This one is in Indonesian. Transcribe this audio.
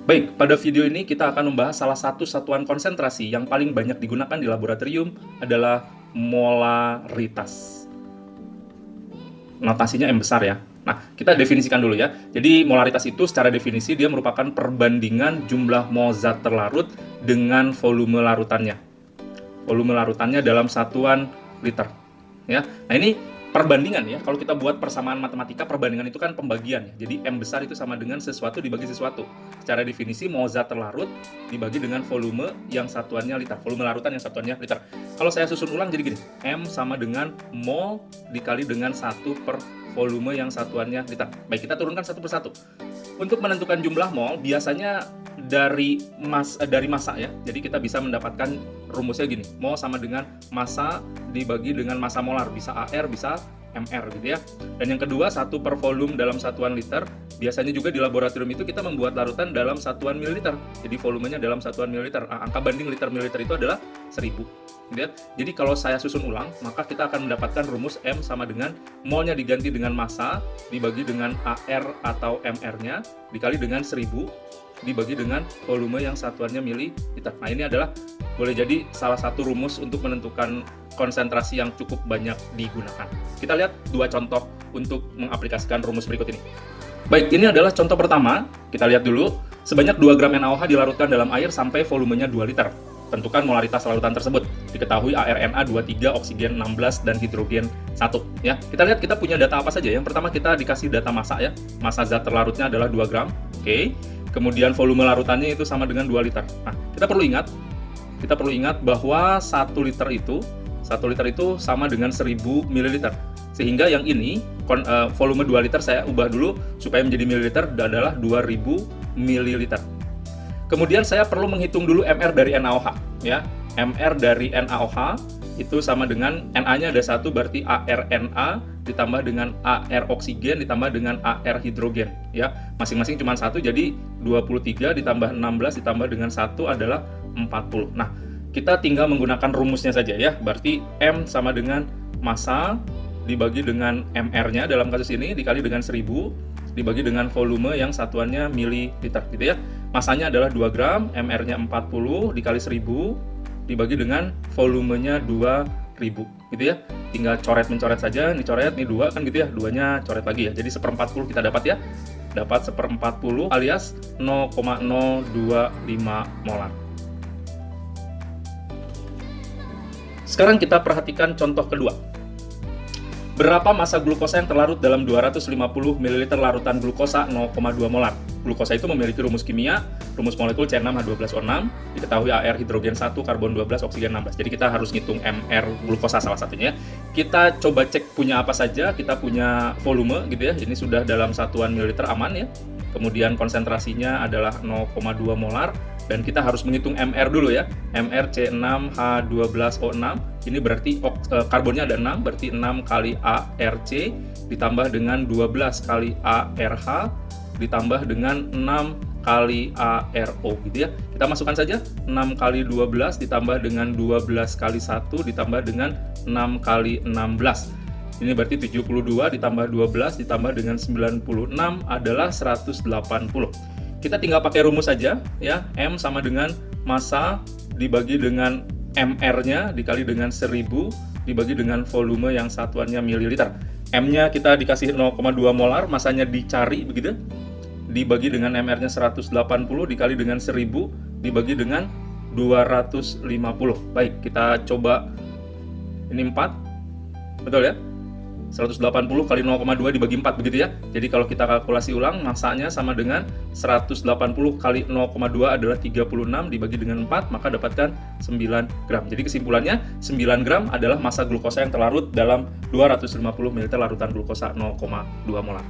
Baik, pada video ini kita akan membahas salah satu satuan konsentrasi yang paling banyak digunakan di laboratorium adalah molaritas. Notasinya M besar ya. Nah, kita definisikan dulu ya. Jadi molaritas itu secara definisi dia merupakan perbandingan jumlah mol zat terlarut dengan volume larutannya. Volume larutannya dalam satuan liter. Ya. Nah, ini perbandingan ya. Kalau kita buat persamaan matematika, perbandingan itu kan pembagian ya. Jadi M besar itu sama dengan sesuatu dibagi sesuatu. Secara definisi mol zat terlarut dibagi dengan volume yang satuannya liter. Volume larutan yang satuannya liter. Kalau saya susun ulang jadi gini. M sama dengan mol dikali dengan 1 per volume yang satuannya liter. Baik, kita turunkan satu persatu. Untuk menentukan jumlah mol biasanya dari massa ya. Jadi kita bisa mendapatkan rumusnya gini. Mol sama dengan massa dibagi dengan massa molar, bisa AR, bisa MR gitu ya. Dan yang kedua, 1 per volume dalam satuan liter. Biasanya juga di laboratorium itu kita membuat larutan dalam satuan mililiter. Jadi volumenya dalam satuan mililiter. Angka banding liter mililiter itu adalah 1000. Gitu ya. Jadi kalau saya susun ulang, maka kita akan mendapatkan rumus M sama dengan molnya diganti dengan massa dibagi dengan AR atau MR-nya dikali dengan 1000 dibagi dengan volume yang satuannya mililiter. Nah, ini adalah boleh jadi salah satu rumus untuk menentukan konsentrasi yang cukup banyak digunakan. Kita lihat dua contoh untuk mengaplikasikan rumus berikut ini. Baik, ini adalah contoh pertama. Kita lihat dulu. Sebanyak 2 gram NaOH dilarutkan dalam air sampai volumenya 2 liter. Tentukan molaritas larutan tersebut. Diketahui ARNA 23, oksigen 16, dan hidrogen 1. Ya, kita lihat kita punya data apa saja. Yang pertama kita dikasih data massa ya. Massa zat terlarutnya adalah 2 gram. Oke. Kemudian volume larutannya itu sama dengan 2 liter. Nah, kita perlu ingat bahwa 1 liter itu sama dengan 1000 ml. Sehingga yang ini volume 2 liter saya ubah dulu supaya menjadi mililiter adalah 2000 ml. Kemudian saya perlu menghitung dulu MR dari NaOH ya. MR dari NaOH itu sama dengan Na-nya ada 1 berarti ARNA ditambah dengan AR oksigen ditambah dengan AR hidrogen ya. Masing-masing cuma 1 jadi 23 ditambah 16 ditambah dengan 1 adalah 40. Nah, kita tinggal menggunakan rumusnya saja ya. Berarti M sama dengan massa dibagi dengan MR-nya dalam kasus ini dikali dengan 1000 dibagi dengan volume yang satuannya mililiter gitu ya. Massanya adalah 2 gram, MR-nya 40 dikali 1000 dibagi dengan volumenya 2000 gitu ya. Tinggal coret-mencoret saja, ini coret, ini 2 kan gitu ya. 2-nya coret lagi ya. Jadi 1/40 kita dapat ya. Dapat 1/40 alias 0,025 molar. Sekarang kita perhatikan contoh kedua. Berapa massa glukosa yang terlarut dalam 250 ml larutan glukosa 0,2 molar? Glukosa itu memiliki rumus kimia, rumus molekul C6H12O6, diketahui AR hidrogen 1, karbon 12, oksigen 16. Jadi kita harus ngitung MR glukosa salah satunya. Kita coba cek punya apa saja, kita punya volume gitu ya, ini sudah dalam satuan mililiter aman ya. Kemudian konsentrasinya adalah 0,2 molar. Dan kita harus menghitung MR dulu ya. MR C6H12O6. Ini berarti karbonnya ada 6, berarti 6 kali ARC ditambah dengan 12 kali ARH ditambah dengan 6 kali ARO gitu ya. Kita masukkan saja 6 kali 12 ditambah dengan 12 kali 1 ditambah dengan 6 kali 16. Ini berarti 72 ditambah 12 ditambah dengan 96 adalah 180. Kita tinggal pakai rumus saja ya. M sama dengan massa dibagi dengan MR-nya dikali dengan 1000 dibagi dengan volume yang satuannya mililiter. M-nya kita dikasih 0,2 molar, massanya dicari begitu. Dibagi dengan MR-nya 180 dikali dengan 1000 dibagi dengan 250. Baik, kita coba ini 4. Betul ya? 180 kali 0,2 dibagi 4 begitu ya. Jadi kalau kita kalkulasi ulang, massanya sama dengan 180 kali 0,2 adalah 36 dibagi dengan 4, maka dapatkan 9 gram. Jadi kesimpulannya 9 gram adalah massa glukosa yang terlarut dalam 250 ml larutan glukosa 0,2 molar.